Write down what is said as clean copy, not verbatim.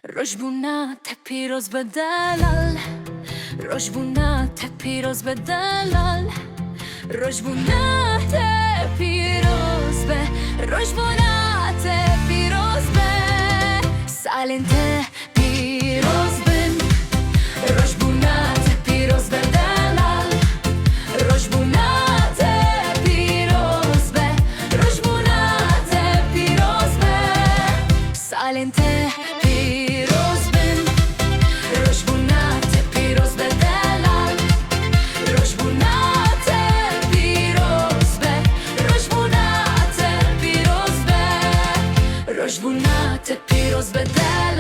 Rojbunate piroz bedelal, rojbunate piroz bedelal, rojbunate piroz be, rojbunate piroz be, salente piroz ben, rojbunate piroz bedelal, rojbunate piroz be, rojbunate piroz be, salente piroz ben, rojbunate piroz bedelal, rojbunate piroz be, rojbunate piroz be, rojbunate piroz bedelal.